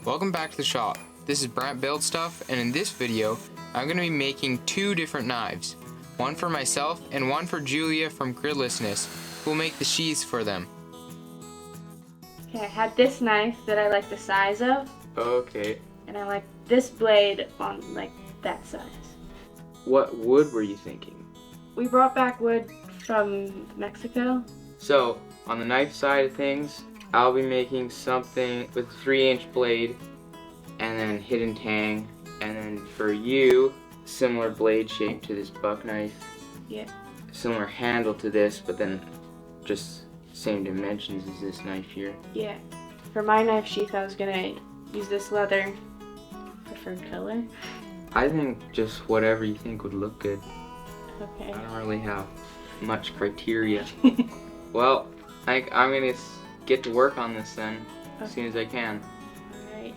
Welcome back to the shop. This is Brandt Build Stuff, and in this video I'm going to be making two different knives. One for myself and one for Julia from Gridlessness, who will make the sheaths for them. Okay, I had this knife that I like the size of. Okay. And I like this blade on like that size. What wood were you thinking? We brought back wood from Mexico. So, on the knife side of things, I'll be making something with a 3-inch blade and then hidden tang. And then for you, similar blade shape to this buck knife. Yeah. Similar handle to this, but then just same dimensions as this knife here. Yeah. For my knife sheath, I was gonna use this leather. Preferred color? I think just whatever you think would look good. Okay. I don't really have much criteria. Well, I'm gonna get to work on this then, as soon as I can. Alright.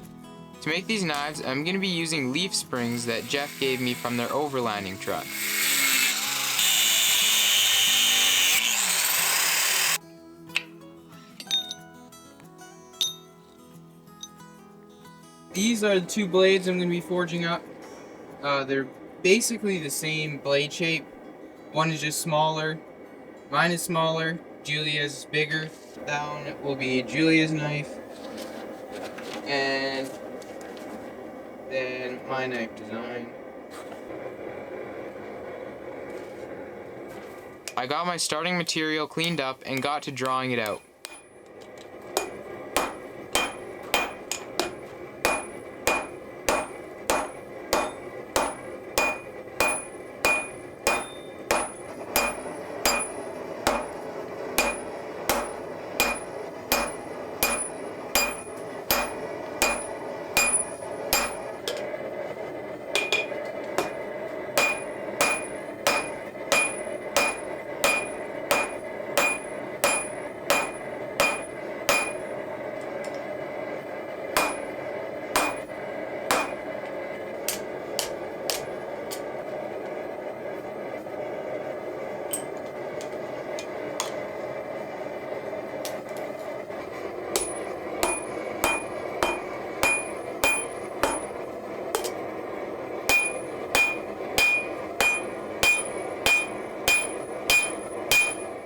To make these knives, I'm gonna be using leaf springs that Jeff gave me from their overlanding truck. These are the two blades I'm going to be forging up. They're basically the same blade shape. One is just smaller. Mine is smaller. Julia's is bigger. That one will be Julia's knife. And then my knife design. I got my starting material cleaned up and got to drawing it out.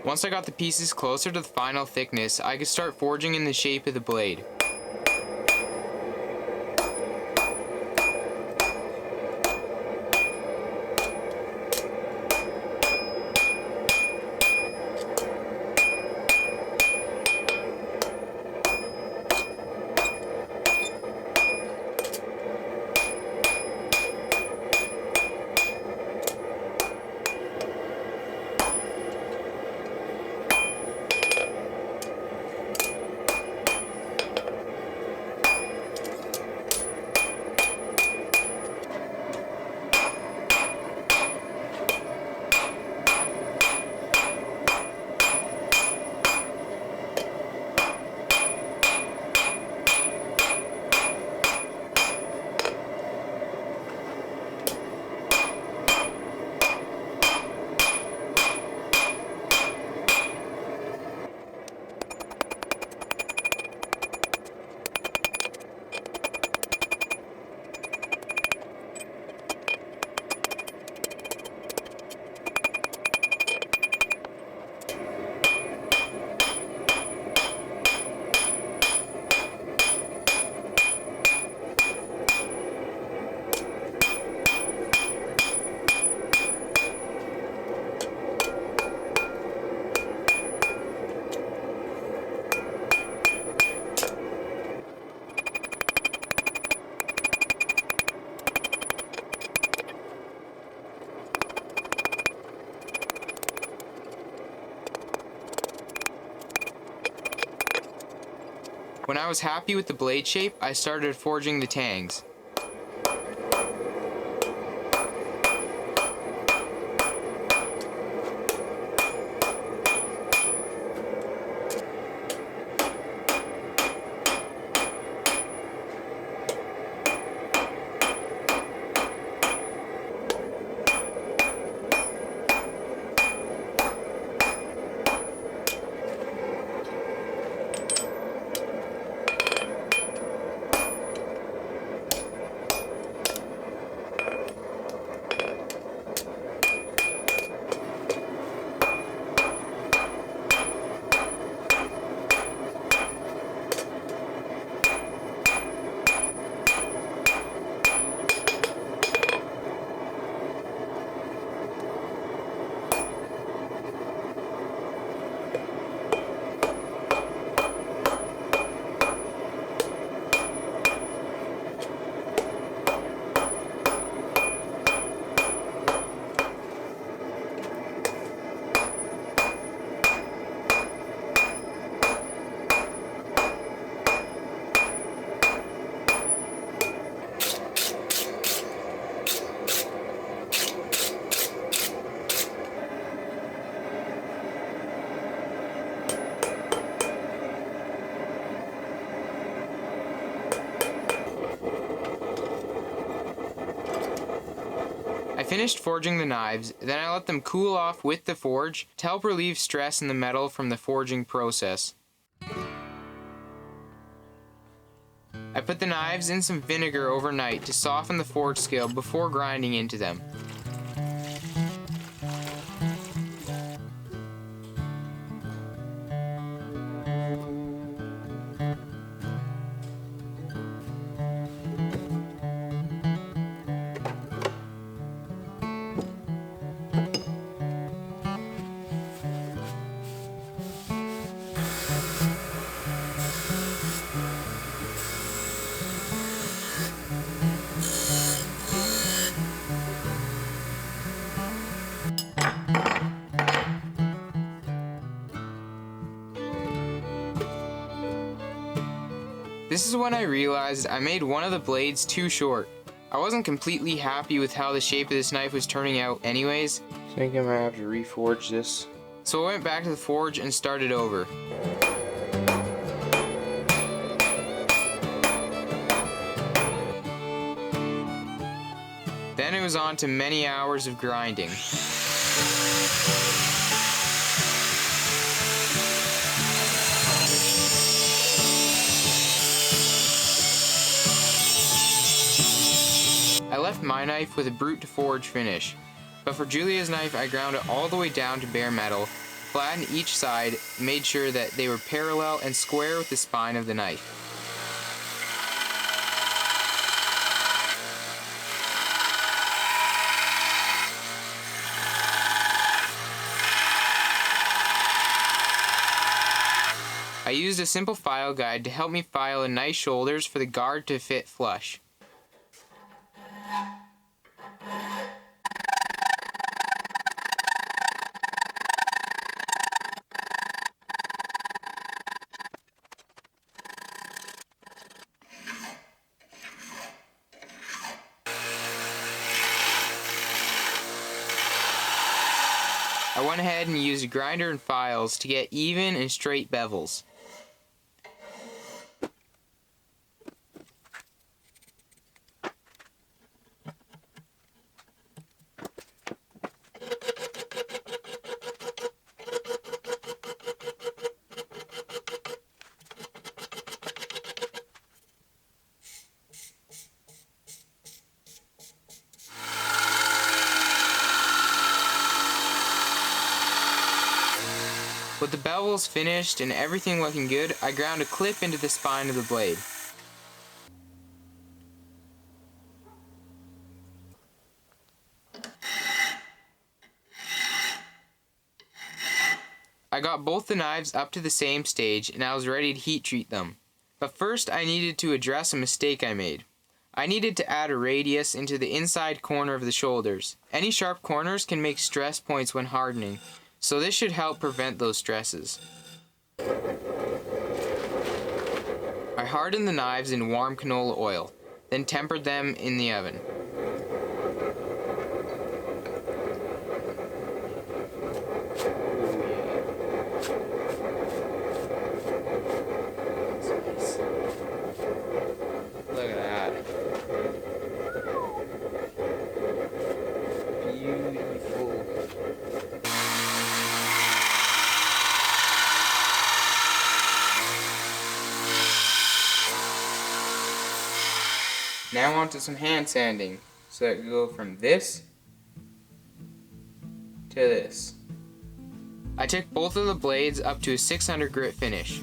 Once I got the pieces closer to the final thickness, I could start forging in the shape of the blade. When I was happy with the blade shape, I started forging the tangs. finished forging the knives, then I let them cool off with the forge to help relieve stress in the metal from the forging process. I put the knives in some vinegar overnight to soften the forge scale before grinding into them. This is when I realized I made one of the blades too short. I wasn't completely happy with how the shape of this knife was turning out anyways. I think I might have to reforge this. So I went back to the forge and started over. Then it was on to many hours of grinding. I left my knife with a brute to forge finish, but for Julia's knife I ground it all the way down to bare metal, flattened each side, made sure that they were parallel and square with the spine of the knife. I used a simple file guide to help me file in nice shoulders for the guard to fit flush. I went ahead and used a grinder and files to get even and straight bevels. With the bevels finished and everything looking good, I ground a clip into the spine of the blade. I got both the knives up to the same stage and I was ready to heat treat them. But first I needed to address a mistake I made. I needed to add a radius into the inside corner of the shoulders. Any sharp corners can make stress points when hardening, so this should help prevent those stresses. I hardened the knives in warm canola oil, then tempered them in the oven. Look at that. Beautiful. Now on to some hand sanding, so that we go from this to this. I took both of the blades up to a 600 grit finish.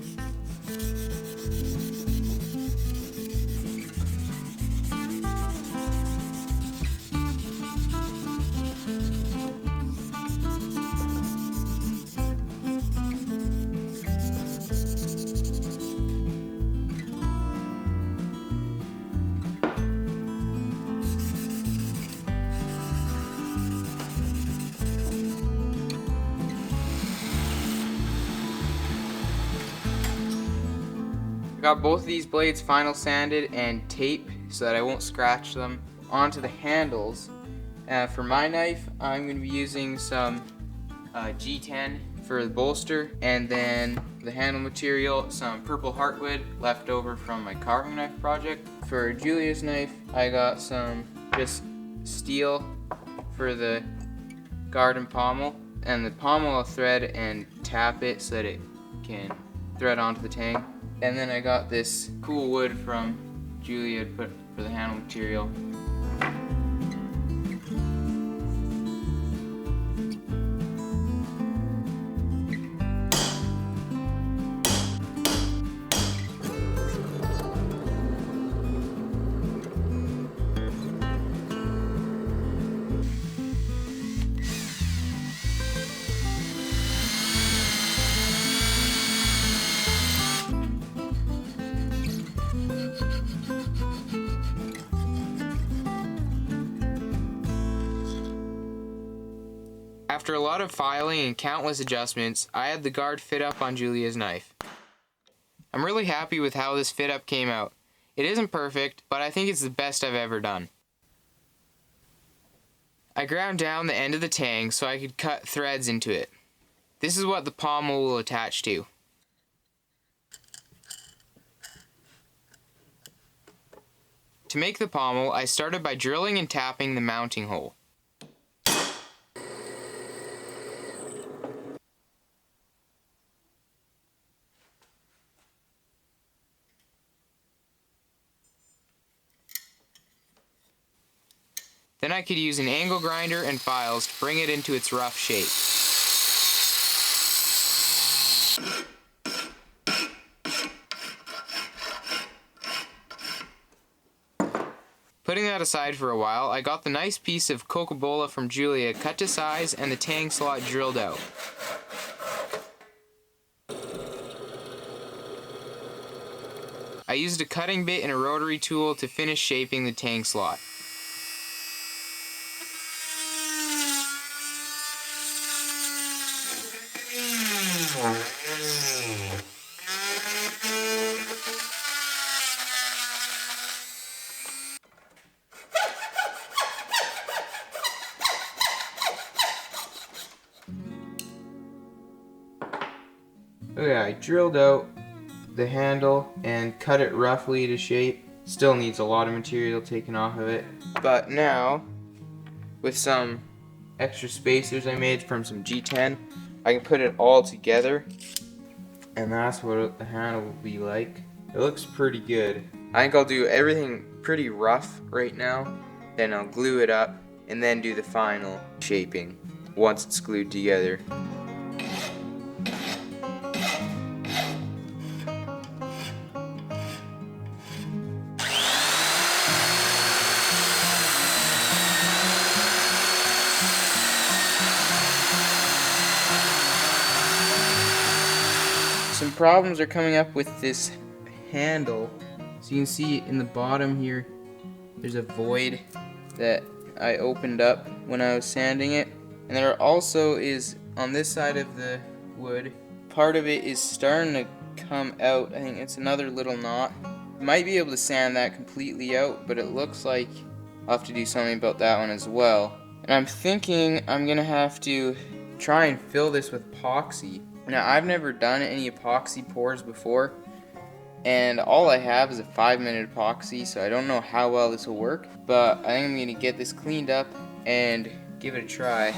I got both of these blades final sanded and taped so that I won't scratch them. Onto the handles. For my knife, I'm going to be using some G10 for the bolster, and then the handle material, some purple heartwood left over from my carving knife project. For Julia's knife, I got some just steel for the garden pommel, and the pommel I'll thread and tap it so that it can thread onto the tang. And then I got this cool wood from Julia to put for the handle material. After a lot of filing and countless adjustments, I had the guard fit up on Julia's knife. I'm really happy with how this fit up came out. It isn't perfect, but I think it's the best I've ever done. I ground down the end of the tang so I could cut threads into it. This is what the pommel will attach to. To make the pommel, I started by drilling and tapping the mounting hole. Then I could use an angle grinder and files to bring it into its rough shape. Putting that aside for a while, I got the nice piece of Coca-Cola from Julia cut to size and the tang slot drilled out. I used a cutting bit and a rotary tool to finish shaping the tang slot. Okay, I drilled out the handle and cut it roughly to shape. Still needs a lot of material taken off of it. But now, with some extra spacers I made from some G10, I can put it all together. And that's what the handle will be like. It looks pretty good. I think I'll do everything pretty rough right now. Then I'll glue it up and then do the final shaping once it's glued together. Some problems are coming up with this handle. So you can see in the bottom here, there's a void that I opened up when I was sanding it. And there also is, on this side of the wood, part of it is starting to come out. I think it's another little knot. Might be able to sand that completely out, but it looks like I'll have to do something about that one as well. And I'm thinking I'm gonna have to try and fill this with epoxy. Now, I've never done any epoxy pours before, and all I have is a 5-minute epoxy, so I don't know how well this will work, but I think I'm going to get this cleaned up and give it a try.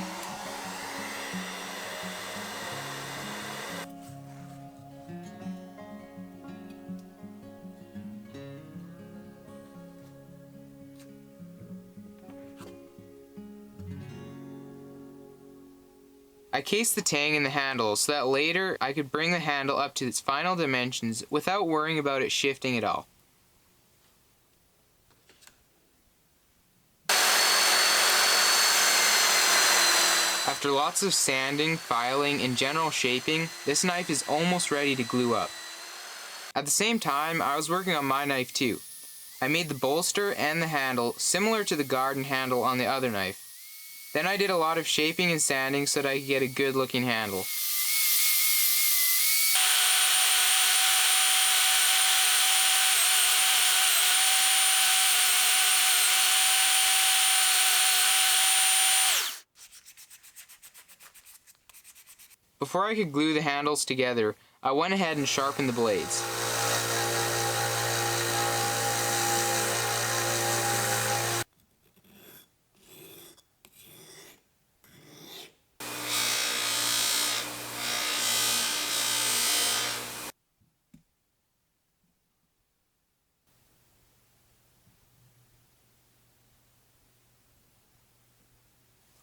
I cased the tang in the handle so that later I could bring the handle up to its final dimensions without worrying about it shifting at all. After lots of sanding, filing, and general shaping, this knife is almost ready to glue up. At the same time, I was working on my knife too. I made the bolster and the handle similar to the garden handle on the other knife. Then I did a lot of shaping and sanding so that I could get a good looking handle. Before I could glue the handles together, I went ahead and sharpened the blades.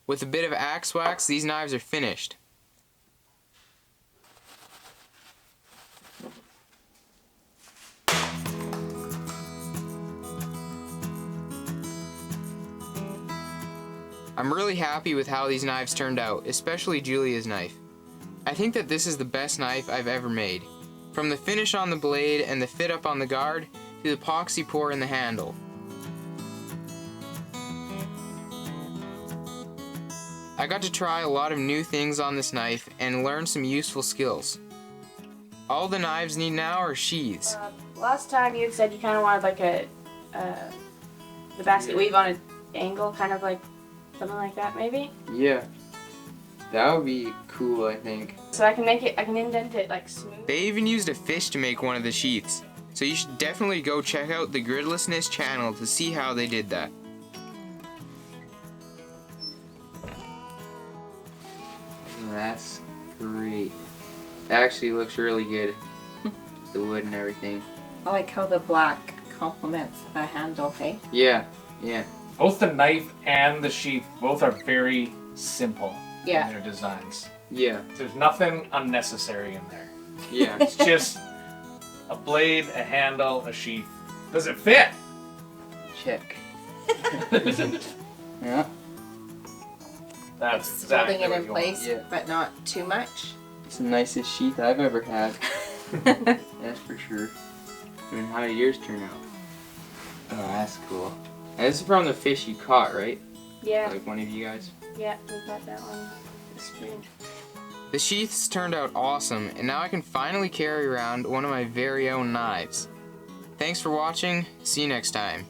With a bit of axe wax, these knives are finished. I'm really happy with how these knives turned out, especially Julia's knife. I think that this is the best knife I've ever made. From the finish on the blade and the fit up on the guard, to the epoxy pour in the handle. I got to try a lot of new things on this knife and learn some useful skills. All the knives need now are sheaths. Last time you had said you kind of wanted like the basket weave on an angle, kind of like something like that maybe? Yeah. That would be cool, I think. So I can indent it like smooth. They even used a fish to make one of the sheaths. So you should definitely go check out the Gridlessness channel to see how they did that. That's great. That actually looks really good. The wood and everything. I like how the black complements the handle, hey? Yeah, yeah. Both the knife and the sheath both are very simple Yeah. in their designs. Yeah, There's nothing unnecessary in there. yeah. It's just a blade, a handle, a sheath. Does it fit? Check. Yeah. That's It's exactly holding it what in you want. place, Yeah. but not too much. It's the nicest sheath I've ever had. That's for sure. I mean, how did yours turn out? Oh, that's cool. And this is from the fish you caught, right? Yeah, Like one of you guys? yeah, we got that one this spring. The sheaths turned out awesome, and now I can finally carry around one of my very own knives. Thanks for watching. See you next time.